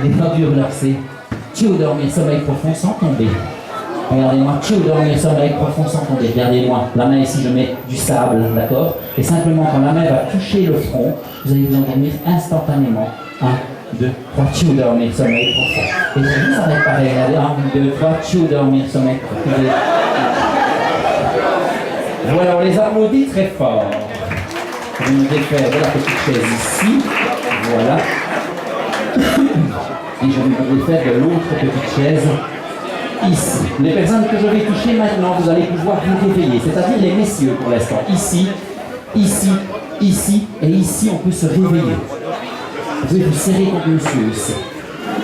détendu, relaxé. Tchou, dormir, sommeil profond sans tomber. Regardez-moi, tchou, dormir, sommeil profond sans tomber. Regardez-moi, la main ici, je mets du sable, d'accord? Et simplement, quand la main va toucher le front, vous allez vous endormir instantanément. 1, 2, 3, tchou, dormir, sommeil profond. Et puis, ça va être pareil. Regardez, 1, 2, 3, tchou, dormir, sommeil profond. Voilà, on les applaudit très fort. Je vais me défaire de la petite chaise ici. Voilà. Et je vais me défaire de l'autre petite chaise ici. Les personnes que je vais toucher maintenant, vous allez pouvoir vous réveiller. C'est-à-dire les messieurs pour l'instant. Ici, ici, ici et ici, on peut se réveiller. Vous pouvez vous serrer contre le monsieur ici.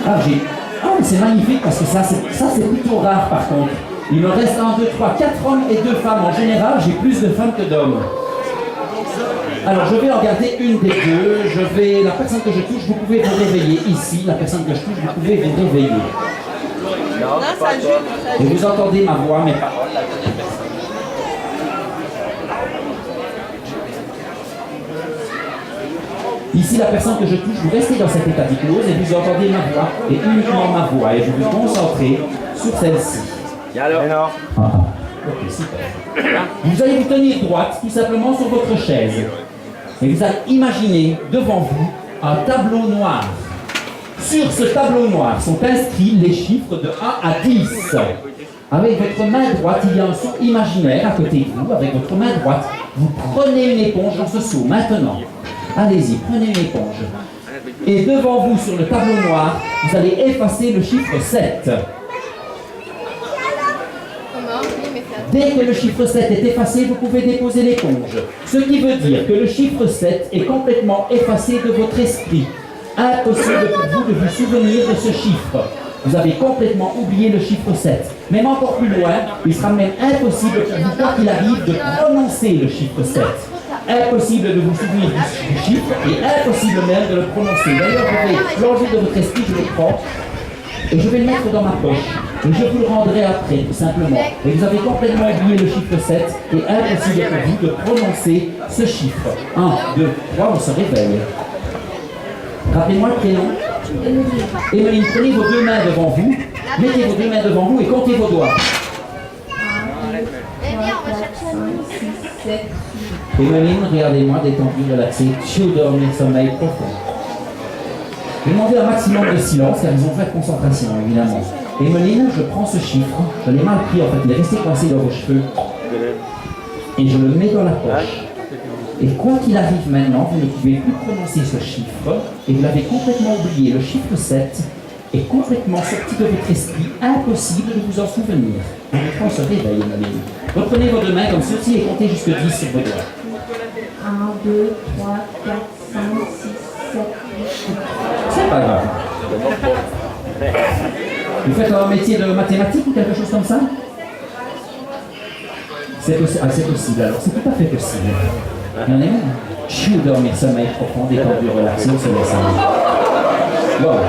Ah, mais c'est magnifique parce que ça c'est plutôt rare par contre. Il me reste 1, 2, 3, 4 hommes et 2 femmes. En général, j'ai plus de femmes que d'hommes. Alors, je vais en garder une des deux. La personne que je touche, vous pouvez vous réveiller ici. La personne que je touche, vous pouvez vous réveiller. Et vous entendez ma voix, mes paroles. Ici, la personne que je touche, vous restez dans cet état d'hypnose et vous entendez ma voix et uniquement ma voix. Et je vous concentrez sur celle-ci. Ok, super. Vous allez vous tenir droite, tout simplement sur votre chaise. Et vous allez imaginer devant vous un tableau noir. Sur ce tableau noir sont inscrits les chiffres de 1 à 10. Avec votre main droite, il y a un seau imaginaire à côté de vous. Avec votre main droite, vous prenez une éponge dans ce seau. Maintenant, allez-y, prenez une éponge. Et devant vous, sur le tableau noir, vous allez effacer le chiffre 7. Dès que le chiffre 7 est effacé, vous pouvez déposer l'éponge. Ce qui veut dire que le chiffre 7 est complètement effacé de votre esprit. Impossible pour vous de vous souvenir de ce chiffre. Vous avez complètement oublié le chiffre 7. Même encore plus loin, il sera même impossible pour vous, quoi qu'il arrive, de prononcer le chiffre 7. Impossible de vous souvenir du chiffre et impossible même de le prononcer. D'ailleurs, je vais l'enlever de votre esprit, je le prends. Et je vais le mettre dans ma poche. Et je vous le rendrai après, tout simplement. Et vous avez complètement oublié le chiffre 7 et impossible pour vous de prononcer ce chiffre. 1, 2, 3, on se réveille. Rappelez-moi le prénom. Emeline, prenez vos 2 mains devant vous. Mettez vos 2 mains devant vous et comptez vos doigts. 1, 2, 3, 4, 5, 6, 7. Emeline, regardez-moi, détendu, relaxé. Tchou, dormir, sommeil profond. Je vais demander un maximum de silence car ils ont fait concentration, évidemment. Emeline, je prends ce chiffre, je l'ai mal pris en fait, il est resté coincé dans vos cheveux. Et je le mets dans la poche. Et quoi qu'il arrive maintenant, vous ne pouvez plus prononcer ce chiffre et vous l'avez complètement oublié. Le chiffre 7 est complètement sorti de votre esprit, impossible de vous en souvenir. On se réveille, Emeline. Reprenez vos 2 mains comme ceci et comptez jusqu'à 10 sur vos doigts. 1, 2, 3, 4, 5, 6, 7, 8. C'est pas grave. Vous faites un métier de mathématiques ou quelque chose comme ça? C'est possible, alors c'est tout à fait possible. Il y en a une. Chou, dormir, sommeil profond, détendu, relaxé, on se laisse aller. Voilà.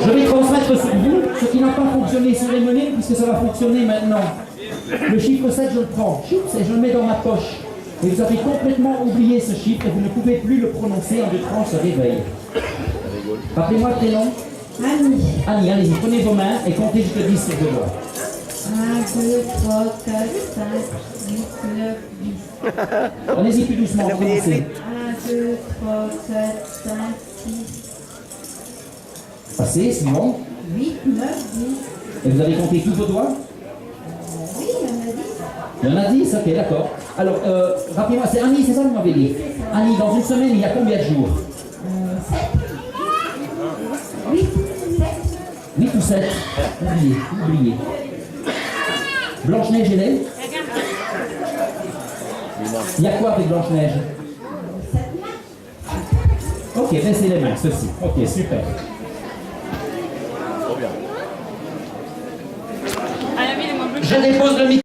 Je vais transmettre sur vous ce qui n'a pas fonctionné sur les monnaies, puisque ça va fonctionner maintenant. Le chiffre 7, je le prends, et je le mets dans ma poche. Et vous avez complètement oublié ce chiffre et vous ne pouvez plus le prononcer en 2, 3, on se réveille. Rappelez-moi le prénom. Annie. Annie, allez-y, prenez vos mains et comptez jusqu'à 10 sur vos doigts. 1, 2, 3, 4, 5, 8, 9, 10. Allez-y plus doucement, commencez. 1, 2, 3, 4, 5, 6. Passez, suivant. 8, 9, 10. Et vous avez compté tous vos doigts? Oui, il y en a 10. Il y en a 10, ok, d'accord. Alors, rappelez-moi, c'est Annie, c'est ça que vous m'avez dit? Annie, dans une semaine, il y a combien de jours? 7. 8, 7. 8 ou 7? Oubliez. Blanche-Neige, elle est? Il y a quoi avec Blanche-Neige? 7 mains. Ok, baissez les mains, ceci. Ok, super. Je dépose le micro.